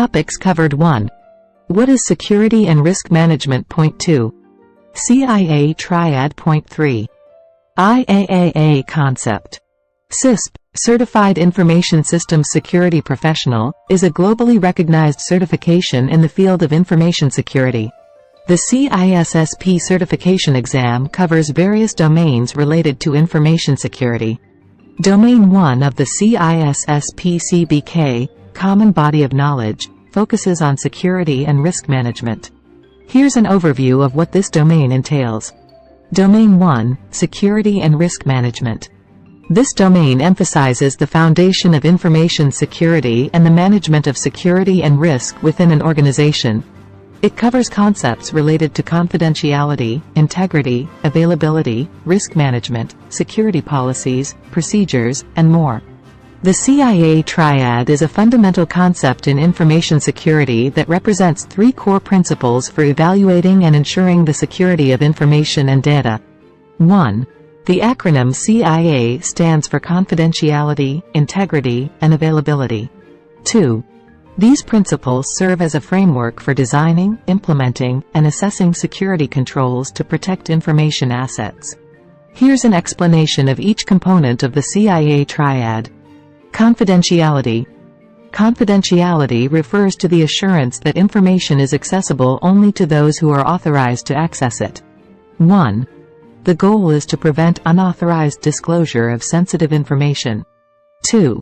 Topics covered: 1. What is security and risk management? Point 2. CIA Triad. Point 3. IAAA Concept. CISSP, Certified Information Systems Security Professional, is a globally recognized certification in the field of information security. The CISSP certification exam covers various domains related to information security. Domain 1 of the CISSP Common Body of Knowledge focuses on security and risk management. Here's an overview of what this domain entails. Domain 1, Security and Risk Management. This domain emphasizes the foundation of information security and the management of security and risk within an organization. It covers concepts related to confidentiality, integrity, availability, risk management, security policies, procedures, and more. The CIA Triad is a fundamental concept in information security that represents 3 core principles for evaluating and ensuring the security of information and data. 1. The acronym CIA stands for Confidentiality, Integrity, and Availability. 2. These principles serve as a framework for designing, implementing, and assessing security controls to protect information assets. Here's an explanation of each component of the CIA Triad. Confidentiality. Confidentiality refers to the assurance that information is accessible only to those who are authorized to access it. 1. The goal is to prevent unauthorized disclosure of sensitive information. 2.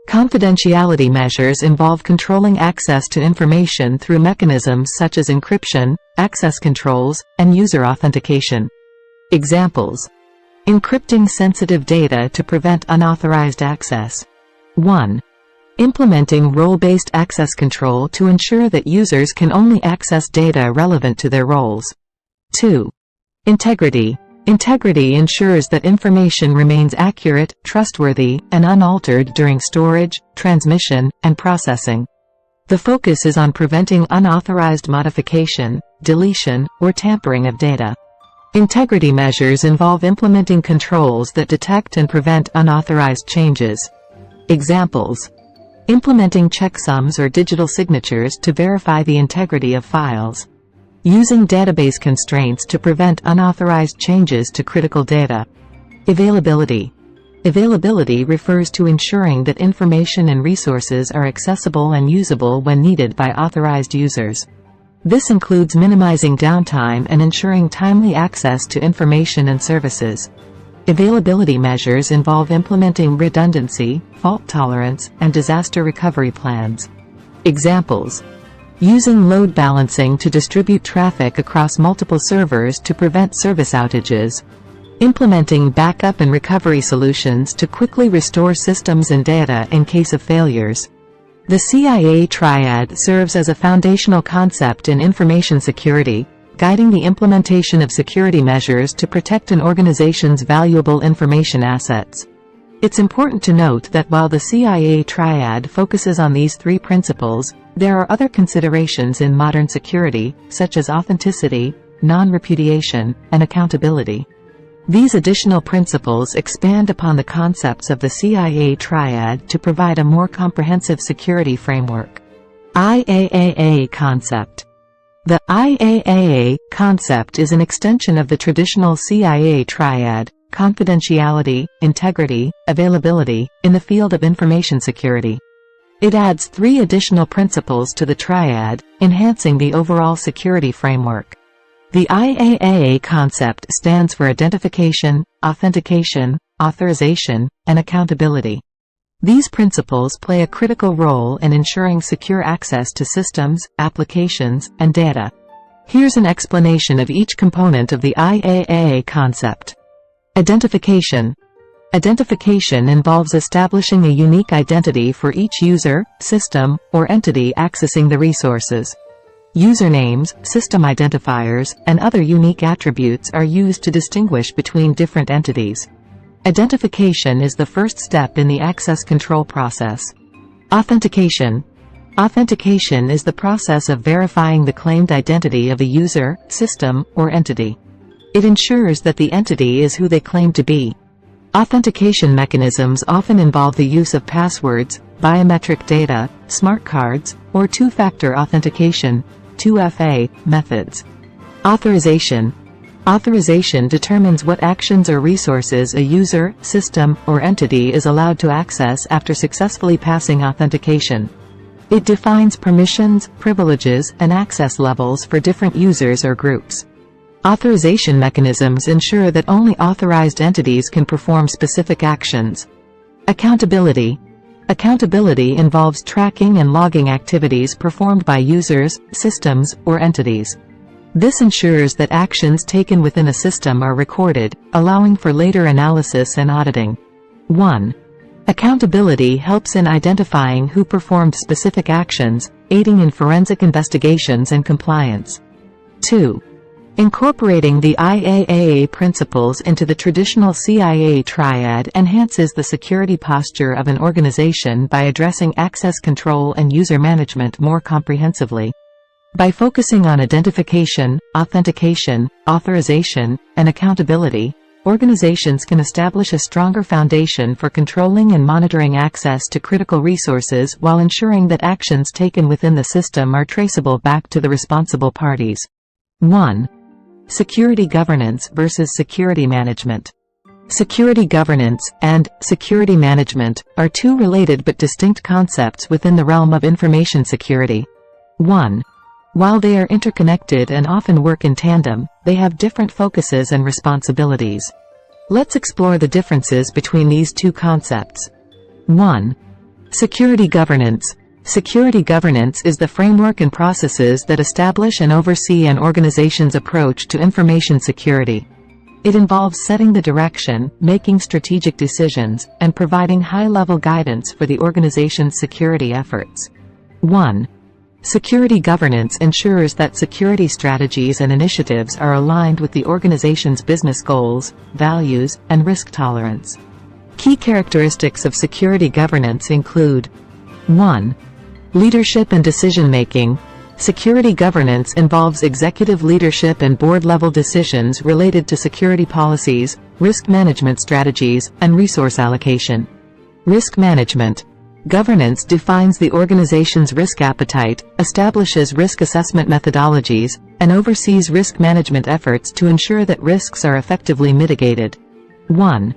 Confidentiality measures involve controlling access to information through mechanisms such as encryption, access controls, and user authentication. Examples: encrypting sensitive data to prevent unauthorized access. 1. Implementing role-based access control to ensure that users can only access data relevant to their roles. 2. Integrity. Integrity ensures that information remains accurate, trustworthy, and unaltered during storage, transmission, and processing. The focus is on preventing unauthorized modification, deletion, or tampering of data. Integrity measures involve implementing controls that detect and prevent unauthorized changes. Examples: implementing checksums or digital signatures to verify the integrity of files. Using database constraints to prevent unauthorized changes to critical data. Availability. Availability refers to ensuring that information and resources are accessible and usable when needed by authorized users. This includes minimizing downtime and ensuring timely access to information and services. Availability measures involve implementing redundancy, fault tolerance, and disaster recovery plans. Examples: using load balancing to distribute traffic across multiple servers to prevent service outages. Implementing backup and recovery solutions to quickly restore systems and data in case of failures. The CIA Triad serves as a foundational concept in information security, guiding the implementation of security measures to protect an organization's valuable information assets. It's important to note that while the CIA Triad focuses on these 3 principles, there are other considerations in modern security, such as authenticity, non-repudiation, and accountability. These additional principles expand upon the concepts of the CIA Triad to provide a more comprehensive security framework. IAAA Concept. The IAAA Concept is an extension of the traditional CIA Triad, confidentiality, integrity, availability, in the field of information security. It adds 3 additional principles to the Triad, enhancing the overall security framework. The IAAA concept stands for identification, authentication, authorization, and accountability. These principles play a critical role in ensuring secure access to systems, applications, and data. Here's an explanation of each component of the IAAA concept. Identification. Identification involves establishing a unique identity for each user, system, or entity accessing the resources. Usernames, system identifiers, and other unique attributes are used to distinguish between different entities. Identification is the first step in the access control process. Authentication. Authentication is the process of verifying the claimed identity of a user, system, or entity. It ensures that the entity is who they claim to be. Authentication mechanisms often involve the use of passwords, biometric data, smart cards, or two-factor authentication, 2FA, methods. Authorization. Authorization determines what actions or resources a user, system, or entity is allowed to access after successfully passing authentication. It defines permissions, privileges, and access levels for different users or groups. Authorization mechanisms ensure that only authorized entities can perform specific actions. Accountability. Accountability involves tracking and logging activities performed by users, systems, or entities. This ensures that actions taken within a system are recorded, allowing for later analysis and auditing. 1. Accountability helps in identifying who performed specific actions, aiding in forensic investigations and compliance. 2. Incorporating the IAAA principles into the traditional CIA Triad enhances the security posture of an organization by addressing access control and user management more comprehensively. By focusing on identification, authentication, authorization, and accountability, organizations can establish a stronger foundation for controlling and monitoring access to critical resources while ensuring that actions taken within the system are traceable back to the responsible parties. 1. Security governance versus security management. Security governance and security management are two related but distinct concepts within the realm of information security. 1. While they are interconnected and often work in tandem, they have different focuses and responsibilities. Let's explore the differences between these two concepts. 1. Security governance. Security governance is the framework and processes that establish and oversee an organization's approach to information security. It involves setting the direction, making strategic decisions, and providing high-level guidance for the organization's security efforts. 1. Security governance ensures that security strategies and initiatives are aligned with the organization's business goals, values, and risk tolerance. Key characteristics of security governance include: 1. Leadership and decision-making. Security governance involves executive leadership and board-level decisions related to security policies, risk management strategies, and resource allocation. Risk management. Governance defines the organization's risk appetite, establishes risk assessment methodologies, and oversees risk management efforts to ensure that risks are effectively mitigated. 1.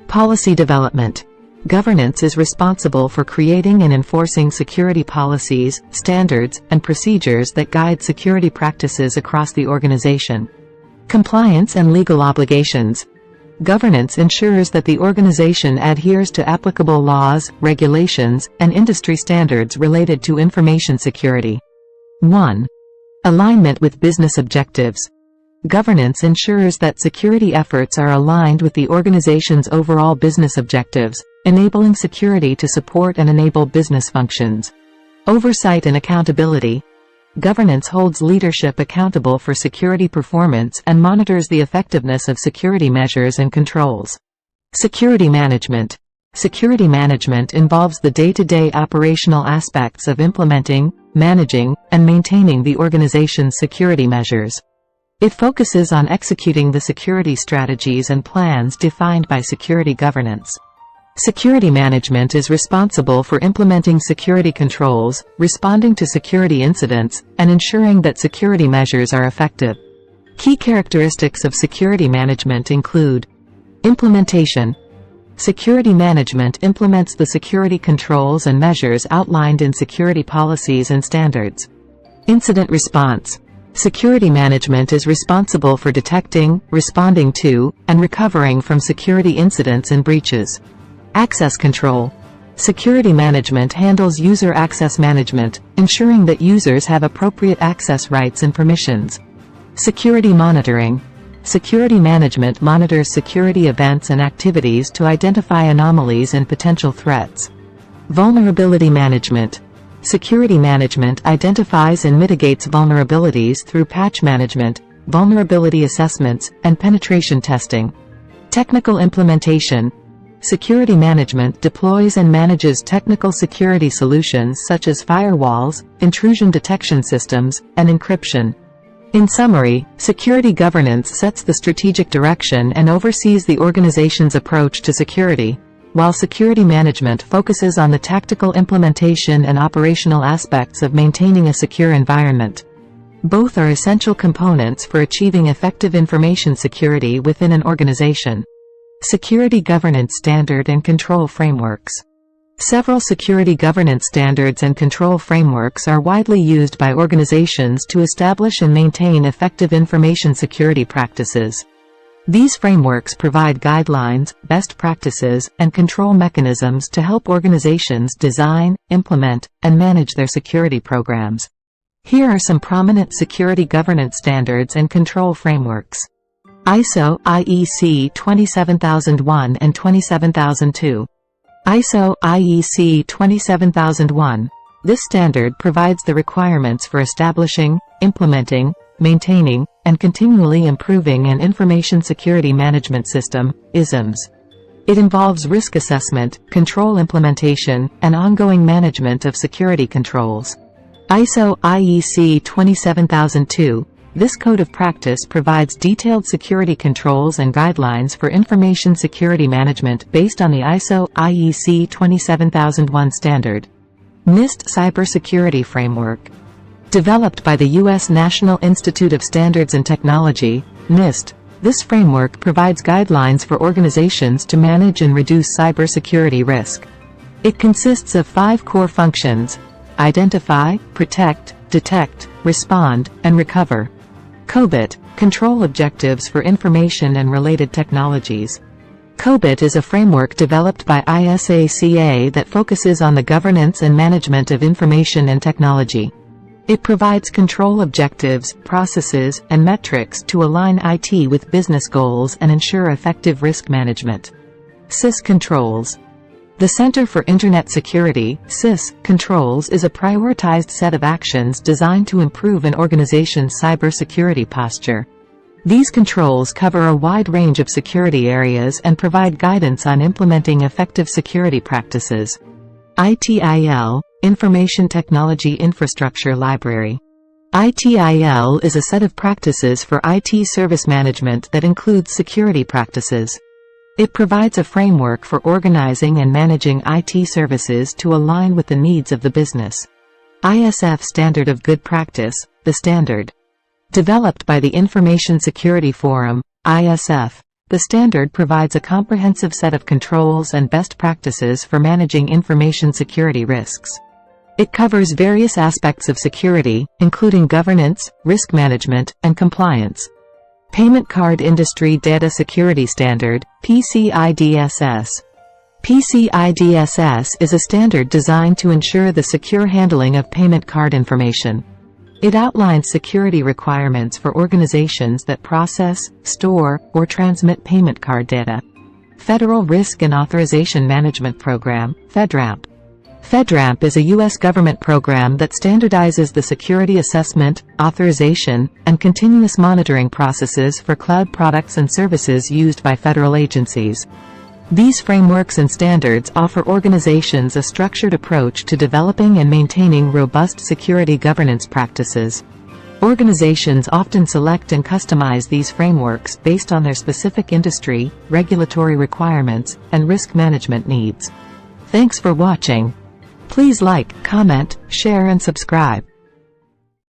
Policy development. Governance is responsible for creating and enforcing security policies, standards, and procedures that guide security practices across the organization. Compliance and legal obligations. Governance ensures that the organization adheres to applicable laws, regulations, and industry standards related to information security. 1. Alignment with business objectives. Governance ensures that security efforts are aligned with the organization's overall business objectives, enabling security to support and enable business functions. Oversight and accountability. Governance holds leadership accountable for security performance and monitors the effectiveness of security measures and controls. Security management. Security management involves the day-to-day operational aspects of implementing, managing, and maintaining the organization's security measures. It focuses on executing the security strategies and plans defined by security governance. Security management is responsible for implementing security controls, responding to security incidents, and ensuring that security measures are effective. Key characteristics of security management include: implementation. Security management implements the security controls and measures outlined in security policies and standards. Incident response. Security management is responsible for detecting, responding to, and recovering from security incidents and breaches. Access control. Security management handles user access management, ensuring that users have appropriate access rights and permissions. Security monitoring. Security management monitors security events and activities to identify anomalies and potential threats. Vulnerability management. Security management identifies and mitigates vulnerabilities through patch management, vulnerability assessments, and penetration testing. Technical implementation. Security management deploys and manages technical security solutions such as firewalls, intrusion detection systems, and encryption. In summary, security governance sets the strategic direction and oversees the organization's approach to security. while security management focuses on the tactical implementation and operational aspects of maintaining a secure environment. Both are essential components for achieving effective information security within an organization. Security governance standard and control frameworks. Several security governance standards and control frameworks are widely used by organizations to establish and maintain effective information security practices. These frameworks provide guidelines, best practices, and control mechanisms to help organizations design, implement, and manage their security programs. Here are some prominent security governance standards and control frameworks. ISO IEC 27001 and 27002. ISO IEC 27001. This standard provides the requirements for establishing, implementing, maintaining, and continually improving an information security management system, ISMS. It involves risk assessment, control implementation, and ongoing management of security controls. ISO IEC 27002. This code of practice provides detailed security controls and guidelines for information security management based on the ISO IEC 27001 standard. NIST Cybersecurity Framework. Developed by the U.S. National Institute of Standards and Technology, NIST, this framework provides guidelines for organizations to manage and reduce cybersecurity risk. It consists of 5 core functions: identify, protect, detect, respond, and recover. COBIT, Control Objectives for Information and Related Technologies. COBIT is a framework developed by ISACA that focuses on the governance and management of information and technology. It provides control objectives, processes, and metrics to align IT with business goals and ensure effective risk management. CISSP controls. The Center for Internet Security, CISSP, controls is a prioritized set of actions designed to improve an organization's cybersecurity posture. These controls cover a wide range of security areas and provide guidance on implementing effective security practices. ITIL, Information Technology Infrastructure Library. ITIL is a set of practices for IT service management that includes security practices. It provides a framework for organizing and managing IT services to align with the needs of the business. ISF Standard of Good Practice, the standard. Developed by the Information Security Forum, ISF, the standard provides a comprehensive set of controls and best practices for managing information security risks. It covers various aspects of security, including governance, risk management, and compliance. Payment Card Industry Data Security Standard, PCI-DSS. PCI-DSS is a standard designed to ensure the secure handling of payment card information. It outlines security requirements for organizations that process, store, or transmit payment card data. Federal Risk and Authorization Management Program, FedRAMP. FedRAMP is a U.S. government program that standardizes the security assessment, authorization, and continuous monitoring processes for cloud products and services used by federal agencies. These frameworks and standards offer organizations a structured approach to developing and maintaining robust security governance practices. Organizations often select and customize these frameworks based on their specific industry, regulatory requirements, and risk management needs. Thanks for watching. Please like, comment, share and subscribe.